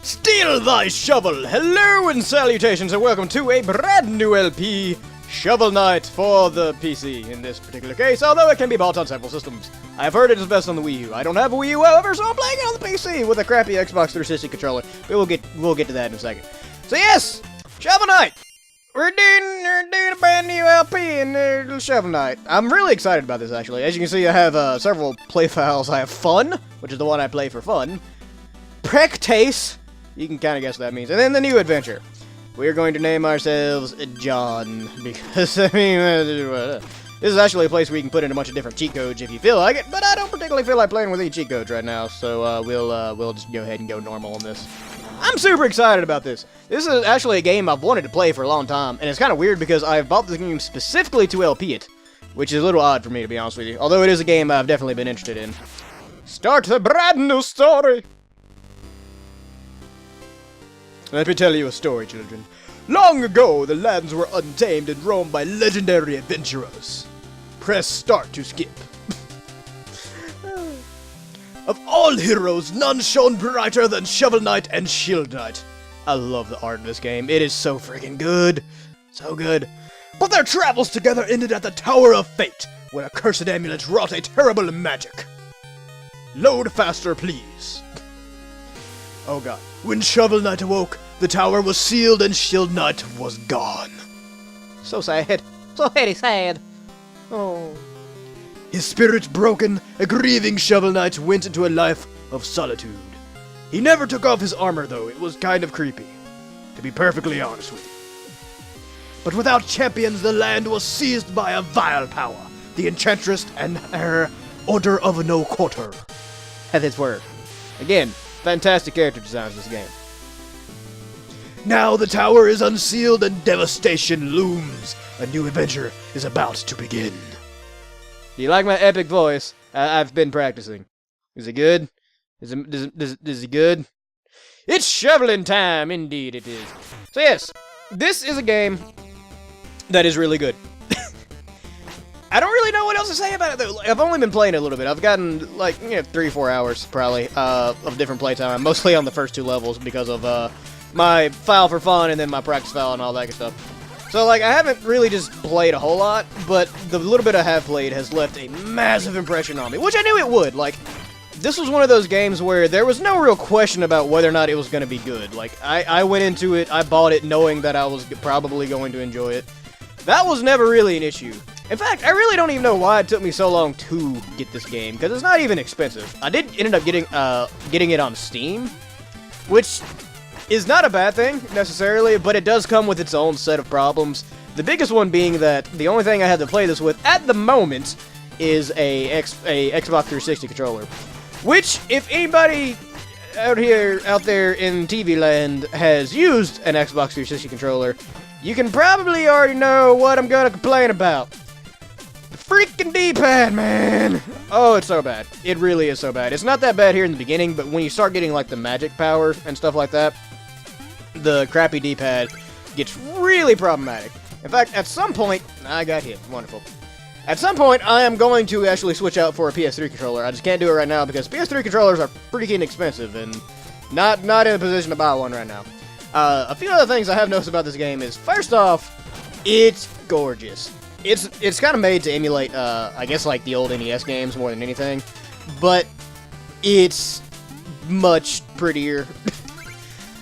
Steal thy shovel! Hello and salutations and welcome to a brand new LP, Shovel Knight for the PC in this particular case, although it can be bought on several systems. I've heard it is best on the Wii U. I don't have a Wii U, however, so I'm playing it on the PC with a crappy Xbox 360 controller, but we'll get to that in a second. So yes, Shovel Knight! We're doing a brand new LP in Shovel Knight. I'm really excited about this, actually. As you can see, I have several play files. I have Fun, which is the one I play for fun. Prectase. You can kind of guess what that means. And then the new adventure. We're going to name ourselves John, because, I mean, this is actually a place where you can put in a bunch of different cheat codes if you feel like it, but I don't particularly feel like playing with any cheat codes right now, so we'll just go ahead and go normal on this. I'm super excited about this. This is actually a game I've wanted to play for a long time, and it's kind of weird because I've bought this game specifically to LP it, which is a little odd for me, to be honest with you, although it is a game I've definitely been interested in. Start the brand new story! Let me tell you a story, children. Long ago, the lands were untamed and roamed by legendary adventurers. Press start to skip. Of all heroes, none shone brighter than Shovel Knight and Shield Knight. I love the art in this game. It is so freaking good. So good. But their travels together ended at the Tower of Fate, where a cursed amulet wrought a terrible magic. Load faster, please. Oh god. When Shovel Knight awoke, the tower was sealed and Shield Knight was gone. So sad. So very sad. Oh. His spirit broken, a grieving Shovel Knight went into a life of solitude. He never took off his armor, though. It was kind of creepy, to be perfectly honest with you. But without champions, the land was seized by a vile power, the Enchantress and her Order of No Quarter. At its word. Again, fantastic character designs in this game. Now the tower is unsealed and devastation looms. A new adventure is about to begin. Do you like my epic voice? I've been practicing. Is it good? Is it good? It's shoveling time, indeed it is. So yes, this is a game that is really good. I don't really know what else to say about it though. I've only been playing it a little bit. I've gotten like 3-4 hours probably of different playtime, mostly on the first 2 levels because of my file for fun and then my practice file and all that good stuff. So, like, I haven't really just played a whole lot, but the little bit I have played has left a massive impression on me, which I knew it would. Like, this was one of those games where there was no real question about whether or not it was going to be good. Like, I went into it, I bought it knowing that I was probably going to enjoy it. That was never really an issue. In fact, I really don't even know why it took me so long to get this game, because it's not even expensive. I did end up getting it on Steam, which is not a bad thing, necessarily, but it does come with its own set of problems. The biggest one being that the only thing I have to play this with, at the moment, is a Xbox 360 controller. Which, if anybody out there in TV land has used an Xbox 360 controller, you can probably already know what I'm gonna complain about. The freaking D-pad, man! Oh, it's so bad. It really is so bad. It's not that bad here in the beginning, but when you start getting, like, the magic power and stuff like that, the crappy D-pad gets really problematic. In fact, at some point, I got hit. Wonderful. At some point, I am going to actually switch out for a PS3 controller. I just can't do it right now because PS3 controllers are freaking expensive and not in a position to buy one right now. A few other things I have noticed about this game is, first off, it's gorgeous. It's kind of made to emulate, I guess, like the old NES games more than anything, but it's much prettier.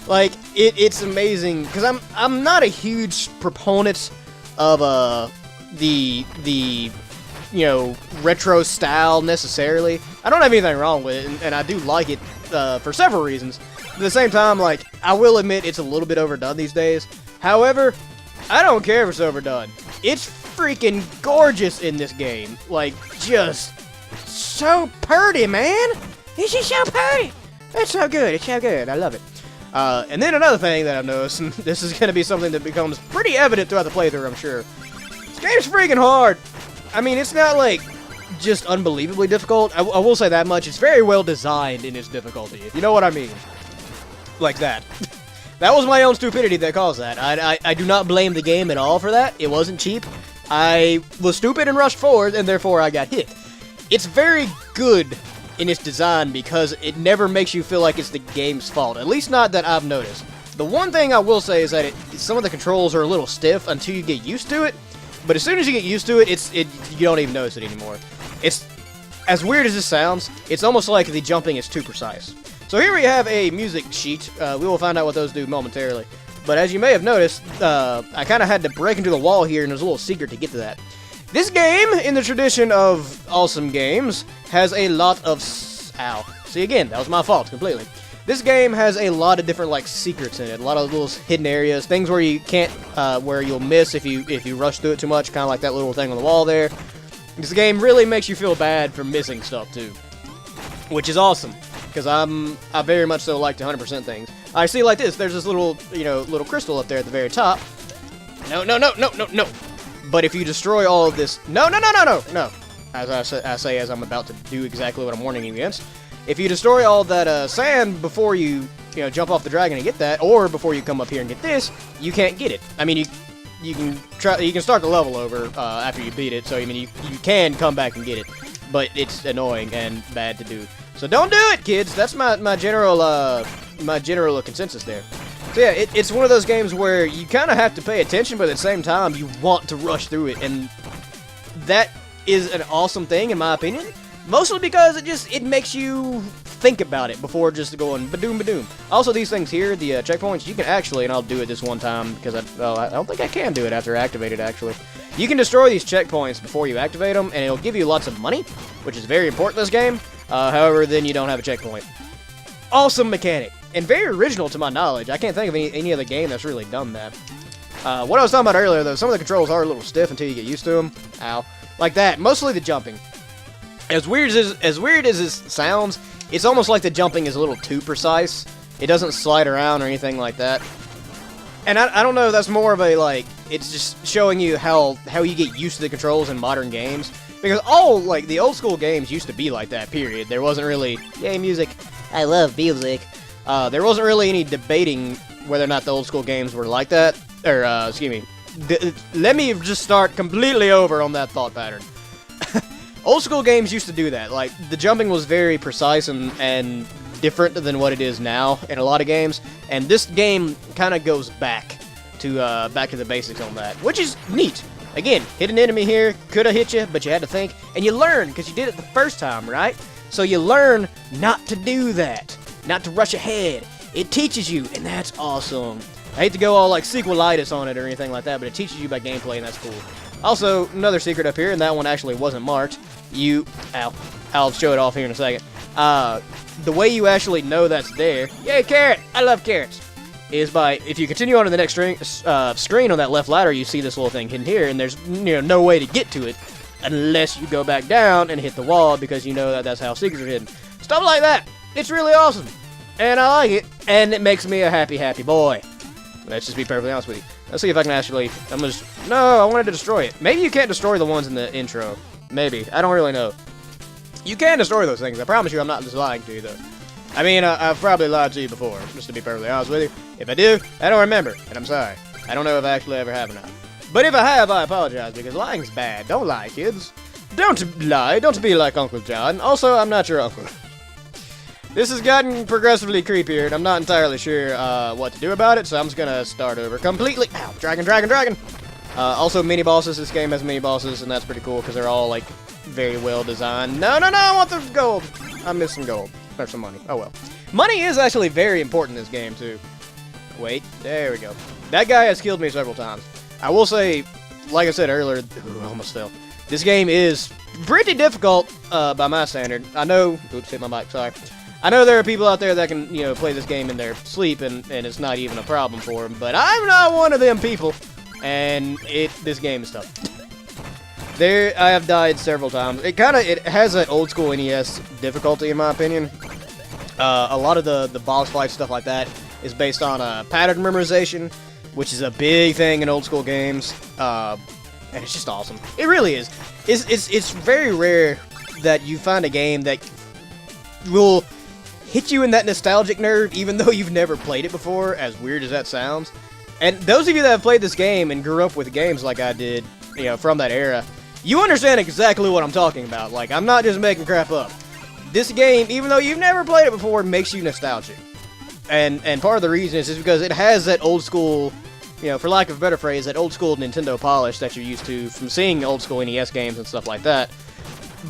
Like, it's amazing, because I'm not a huge proponent of, the retro style, necessarily. I don't have anything wrong with it, and I do like it, for several reasons. At the same time, like, I will admit it's a little bit overdone these days. However, I don't care if it's overdone. It's freaking gorgeous in this game. Like, just so pretty, man! It's just so pretty! It's so good, it's so good, I love it. And then another thing that I've noticed, and this is going to be something that becomes pretty evident throughout the playthrough, I'm sure. This game's freaking hard. I mean, it's not, like, just unbelievably difficult. I will say that much. It's very well designed in its difficulty, if you know what I mean. Like that. That was my own stupidity that caused that. I do not blame the game at all for that. It wasn't cheap. I was stupid and rushed forward, and therefore I got hit. It's very good in its design because it never makes you feel like it's the game's fault. At least not that I've noticed. The one thing I will say is that some of the controls are a little stiff until you get used to it. But as soon as you get used to it, you don't even notice it anymore. It's as weird as this sounds. It's almost like the jumping is too precise. So here we have a music sheet. We will find out what those do momentarily. But as you may have noticed, I kind of had to break into the wall here, and there's a little secret to get to that. This game, in the tradition of awesome games, has a lot of... Ow. See, again, that was my fault, completely. This game has a lot of different, like, secrets in it. A lot of little hidden areas. Things where you can't... where you'll miss if you rush through it too much. Kind of like that little thing on the wall there. This game really makes you feel bad for missing stuff, too. Which is awesome. Because I very much so like to 100% things. I see like this. There's this little, little crystal up there at the very top. No. But if you destroy all of this... No. As I say as I'm about to do exactly what I'm warning you against. If you destroy all that sand before you jump off the dragon and get that, or before you come up here and get this, you can't get it. I mean, you can start the level over after you beat it. So I mean, you can come back and get it, but it's annoying and bad to do. So don't do it, kids. That's my general consensus there. So yeah, it's one of those games where you kind of have to pay attention, but at the same time you want to rush through it, and that is an awesome thing in my opinion. Mostly because it makes you think about it before just going badoom. Also, these things here, the checkpoints, you can actually, and I'll do it this one time because I don't think I can do it after activated actually. You can destroy these checkpoints before you activate them, and it'll give you lots of money, which is very important in this game. However, then you don't have a checkpoint. Awesome mechanic, and very original to my knowledge. I can't think of any other game that's really done that. What I was talking about earlier, though, some of the controls are a little stiff until you get used to them. Ow. Like that. Mostly the jumping. As weird as this sounds, it's almost like the jumping is a little too precise. It doesn't slide around or anything like that. And I don't know, that's more of a, like, it's just showing you how you get used to the controls in modern games. Because the old school games used to be like that, period. There wasn't really, yay, music, I love music. There wasn't really any debating whether or not the old school games were like that. Or, excuse me. Let me just start completely over on that thought pattern. Old school games used to do that. Like, the jumping was very precise and different than what it is now in a lot of games. And this game kind of goes back to the basics on that, which is neat. Again, hit an enemy here, could have hit you, but you had to think. And you learn, because you did it the first time, right? So you learn not to do that. Not to rush ahead. It teaches you, and that's awesome. I hate to go all like sequelitis on it or anything like that, but it teaches you by gameplay, and that's cool. Also, another secret up here, and that one actually wasn't marked. I'll show it off here in a second. The way you actually know that's there, yay, carrot! I love carrots! Is by, if you continue on to the next screen on that left ladder, you see this little thing hidden here, and there's no way to get to it unless you go back down and hit the wall, because you know that's how secrets are hidden. Stuff like that. It's really awesome. And I like it, and it makes me a happy, happy boy. Let's just be perfectly honest with you. Let's see if I can actually... No, I wanted to destroy it. Maybe you can't destroy the ones in the intro. Maybe. I don't really know. You can destroy those things. I promise you I'm not just lying to you, though. I mean, I've probably lied to you before, just to be perfectly honest with you. If I do, I don't remember, and I'm sorry. I don't know if I actually ever have or not. But if I have, I apologize, because lying's bad. Don't lie, kids. Don't lie. Don't be like Uncle John. Also, I'm not your uncle. This has gotten progressively creepier, and I'm not entirely sure what to do about it, so I'm just gonna start over completely. Ow, dragon. Also, mini-bosses. This game has mini-bosses, and that's pretty cool, because they're all, like, very well designed. No, I want the gold. I missed some gold. Or some money. Oh, well. Money is actually very important in this game, too. Wait, there we go. That guy has killed me several times. I will say, like I said earlier, ooh, almost fell. This game is pretty difficult by my standard. I know, oops, hit my mic, sorry. I know there are people out there that can, play this game in their sleep and it's not even a problem for them, but I'm not one of them people, and this game is tough. I have died several times. It has an old school NES difficulty in my opinion. A lot of the boss fights, stuff like that, is based on pattern memorization, which is a big thing in old school games, and it's just awesome. It really is. It's very rare that you find a game that will hit you in that nostalgic nerve, even though you've never played it before, as weird as that sounds. And those of you that have played this game and grew up with games like I did, from that era, you understand exactly what I'm talking about. Like, I'm not just making crap up. this game, even though you've never played it before, makes you nostalgic. And part of the reason is just because it has that old school, you know, for lack of a better phrase, that old school Nintendo polish that you're used to from seeing old school NES games and stuff like that.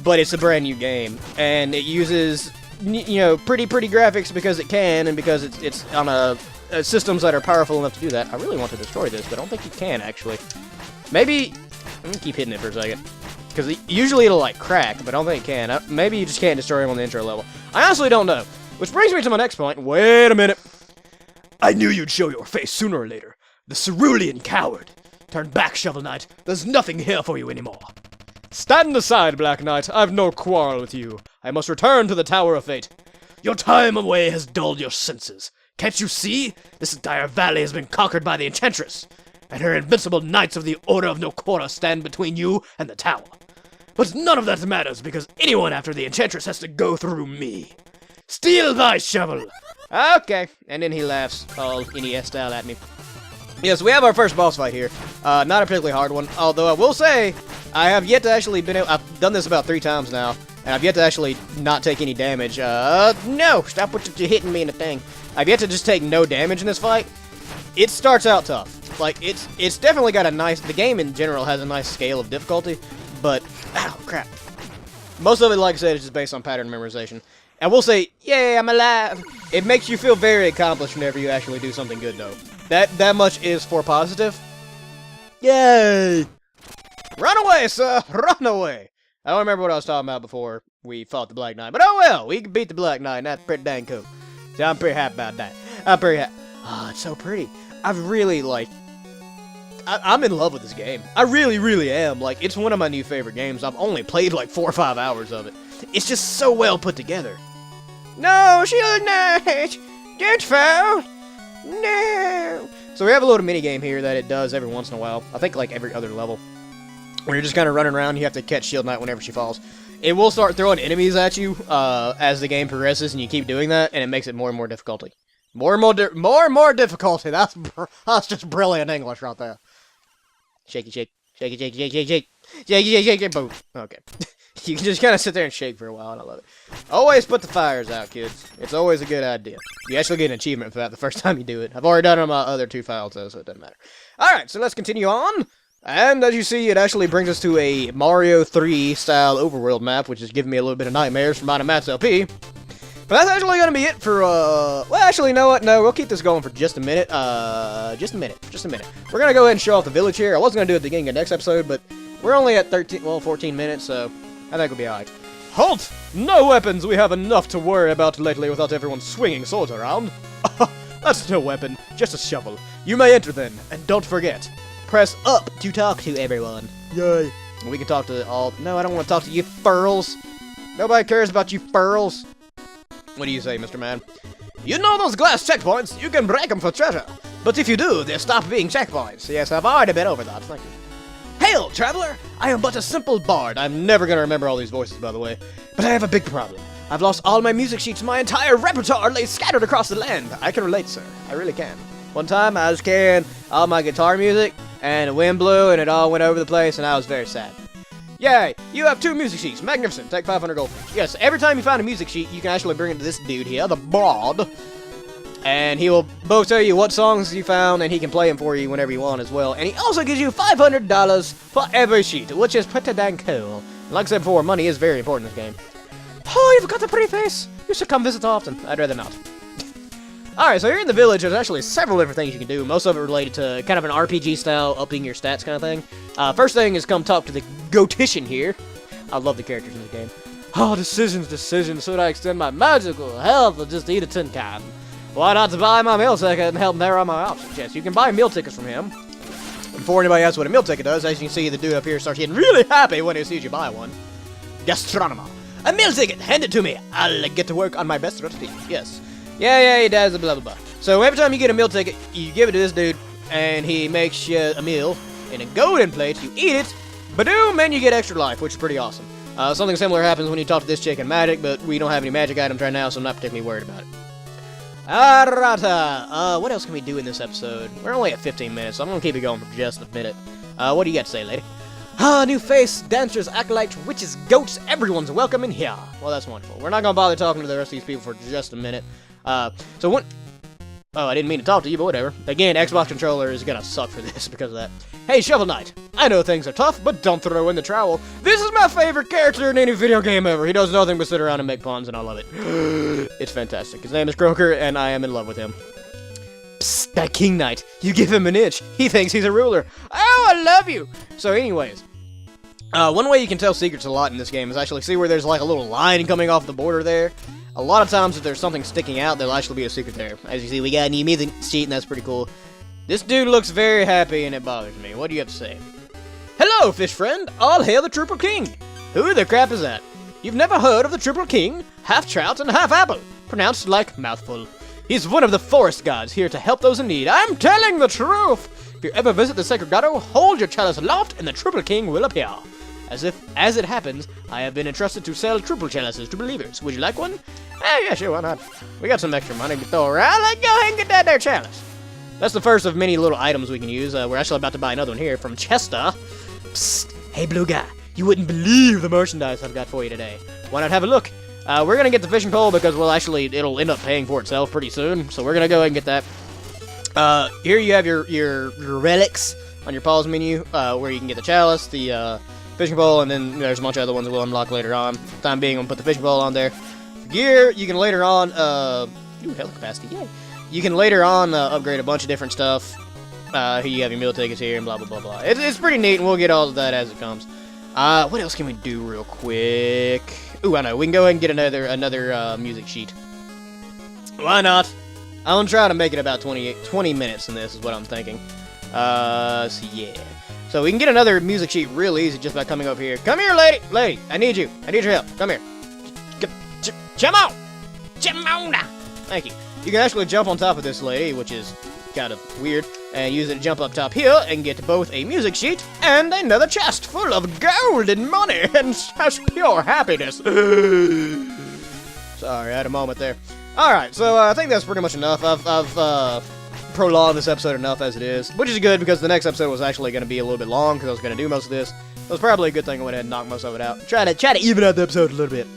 But it's a brand new game, and it uses, you know, pretty graphics because it can, and because it's on systems that are powerful enough to do that. I really want to destroy this, but I don't think you can, actually. Maybe, I'm gonna keep hitting it for a second, because usually it'll, like, crack, but I don't think it can. Maybe you just can't destroy him on the intro level. I honestly don't know. Which brings me to my next point. Wait a minute. I knew you'd show your face sooner or later. The cerulean coward. Turn back, Shovel Knight. There's nothing here for you anymore. Stand aside, Black Knight. I've no quarrel with you. I must return to the Tower of Fate. Your time away has dulled your senses. Can't you see? This entire valley has been conquered by the Enchantress, and her invincible knights of the Order of No Quarter stand between you and the tower. But none of that matters, because anyone after the Enchantress has to go through me. Steal thy shovel! Okay, and then he laughs all NES style at me. Yes, we have our first boss fight here. Not a particularly hard one, although I will say, I have yet to actually I've done this about 3 times now, and I've yet to actually not take any damage. No! Stop what you're hitting me in the thing. I've yet to just take no damage in this fight. It starts out tough. Like, it's definitely got the game in general has a nice scale of difficulty, but, ow, crap. Most of it, like I said, is just based on pattern memorization. I will say, yay, I'm alive! It makes you feel very accomplished whenever you actually do something good, though. That much is for positive. Yay! Run away, sir! Run away! I don't remember what I was talking about before we fought the Black Knight, but oh well! We can beat the Black Knight, and that's pretty dang cool. So I'm pretty happy about that. I'm pretty happy. Oh, it's so pretty. I've really, like... I'm in love with this game. I really am. Like, it's one of my new favorite games. I've only played like 4 or 5 hours of it. It's just so well put together. No, Shield Knight! Don't fall! No! So we have a little mini game here that it does every once in a while. I think like every other level. Where you're just kind of running around, you have to catch Shield Knight whenever she falls. It will start throwing enemies at you as the game progresses, and you keep doing that, and it makes it more and more difficulty. More and more difficulty. That's just brilliant English right there. Shaky, shake. Shaky, shake, shake, shake, shake. Shaky, shake, shake, shake, boom. Okay. You can just kind of sit there and shake for a while, and I love it. Always put the fires out, kids. It's always a good idea. You actually get an achievement for that the first time you do it. I've already done it on my other 2 files, though, so it doesn't matter. Alright, so let's continue on. And as you see, it actually brings us to a Mario 3 style overworld map, which is giving me a little bit of nightmares from Bottom Mats LP. But that's actually going to be it for, well, actually, you know what? No, we'll keep this going for just a minute. Just a minute. We're going to go ahead and show off the village here. I wasn't going to do it at the beginning of the next episode, but we're only at 14 minutes, so I think we'll be alright. Halt! No weapons! We have enough to worry about lately without everyone swinging swords around. That's no weapon, just a shovel. You may enter then, and don't forget, press up to talk to everyone. Yay. We can talk to all... No, I don't want to talk to you furls. Nobody cares about you furls. What do you say, Mr. Man? You know those glass checkpoints? You can break them for treasure. But if you do, they'll stop being checkpoints. Yes, I've already been over that. Thank you. Hail, traveler! I am but a simple bard. I'm never gonna remember all these voices, by the way. But I have a big problem. I've lost all my music sheets. My entire repertoire lay scattered across the land. I can relate, sir. I really can. One time, I was carrying all my guitar music, and the wind blew, and it all went over the place, and I was very sad. Yay! You have 2 music sheets. Magnificent. Take 500 gold. Yes, every time you find a music sheet, you can actually bring it to this dude here, the bard. And he will both tell you what songs you found, and he can play them for you whenever you want as well. And he also gives you $500 for every sheet, which is pretty dang cool. Like I said before, money is very important in this game. Oh, you've got a pretty face. You should come visit often. I'd rather not. Alright, so here in the village, there's actually several different things you can do. Most of it related to kind of an RPG style, upping your stats kind of thing. First thing is come talk to the Gotician here. I love the characters in this game. Oh, decisions. Should I extend my magical health or just eat a tin can? Why not to buy my meal ticket and help narrow my options? Yes, you can buy meal tickets from him. Before anybody asks what a meal ticket does, as you can see, the dude up here starts getting really happy when he sees you buy one. Gastronomer. A meal ticket! Hand it to me! I'll get to work on my best recipe. Yes. Yeah, he does, blah, blah, blah. So every time you get a meal ticket, you give it to this dude, and he makes you a meal in a golden plate. You eat it, ba-doom, and you get extra life, which is pretty awesome. Something similar happens when you talk to this chick in Magic, but we don't have any magic items right now, so I'm not particularly worried about it. Arata! What else can we do in this episode? We're only at 15 minutes, so I'm gonna keep it going for just a minute. What do you got to say, lady? Ah, new face, dancers, acolytes, witches, goats, everyone's welcome in here. Well, that's wonderful. We're not gonna bother talking to the rest of these people for just a minute. So what? Oh, I didn't mean to talk to you, but whatever. Again, Xbox controller is gonna suck for this because of that. Hey, Shovel Knight. I know things are tough, but don't throw in the trowel. This is my favorite character in any video game ever. He does nothing but sit around and make puns, and I love it. It's fantastic. His name is Croker, and I am in love with him. Psst, that King Knight. You give him an inch. He thinks he's a ruler. Oh, I love you. So anyways, one way you can tell secrets a lot in this game is actually see where there's like a little line coming off the border there. A lot of times if there's something sticking out, there'll actually be a secret there. As you see, we got a new music sheet, and that's pretty cool. This dude looks very happy, and it bothers me. What do you have to say? Hello, fish friend. All hail the Triple King. Who the crap is that? You've never heard of the Triple King? Half trout and half apple. Pronounced like mouthful. He's one of the forest gods here to help those in need. I'm telling the truth. If you ever visit the sacred grotto, hold your chalice aloft, and the Triple King will appear. As it happens, I have been entrusted to sell triple chalices to believers. Would you like one? Yeah, sure, why not? We got some extra money to throw around. Let's go ahead and get that there chalice. That's the first of many little items we can use. We're actually about to buy another one here from Chester. Psst, hey blue guy, you wouldn't believe the merchandise I've got for you today. Why not have a look? We're gonna get the fishing pole because, well, actually, it'll end up paying for itself pretty soon. So we're gonna go ahead and get that. Here you have your relics on your pause menu, where you can get the chalice, the fishing pole, and then there's a bunch of other ones that we'll unlock later on. For the time being, I'm gonna put the fishing pole on there. Gear, you can later on, ooh, hell capacity, yay. You can later on upgrade a bunch of different stuff. Here you have your meal tickets here and blah, blah, blah, blah. It's pretty neat, and we'll get all of that as it comes. What else can we do real quick? Ooh, I know, we can go ahead and get another music sheet. Why not? I'm gonna try to make it about 20 minutes in this is what I'm thinking. So yeah. So we can get another music sheet real easy just by coming over here. Come here, lady! Lady, I need you. I need your help. Come here. Come on! Come on! Thank you. You can actually jump on top of this lady, which is kind of weird, and use it to jump up top here and get both a music sheet and another chest full of gold and money and such pure happiness. Sorry, I had a moment there. Alright, so I think that's pretty much enough. I've prolonged this episode enough as it is, which is good because the next episode was actually going to be a little bit long because I was going to do most of this. It was probably a good thing I went ahead and knocked most of it out. Try to even out the episode a little bit.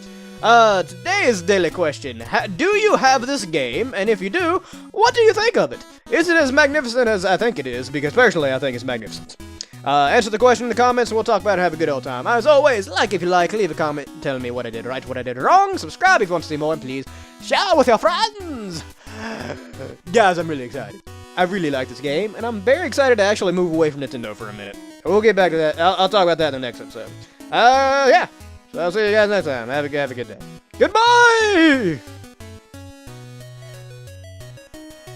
Today's daily question. Do you have this game? And if you do, what do you think of it? Is it as magnificent as I think it is? Because personally, I think it's magnificent. Answer the question in the comments and we'll talk about it and have a good old time. As always, like if you like, leave a comment telling me what I did right, what I did wrong. Subscribe if you want to see more, and please share with your friends. Guys, I'm really excited. I really like this game, and I'm very excited to actually move away from Nintendo for a minute. We'll get back to that. I'll talk about that in the next episode. Yeah. So I'll see you guys next time. Have a good day. Goodbye!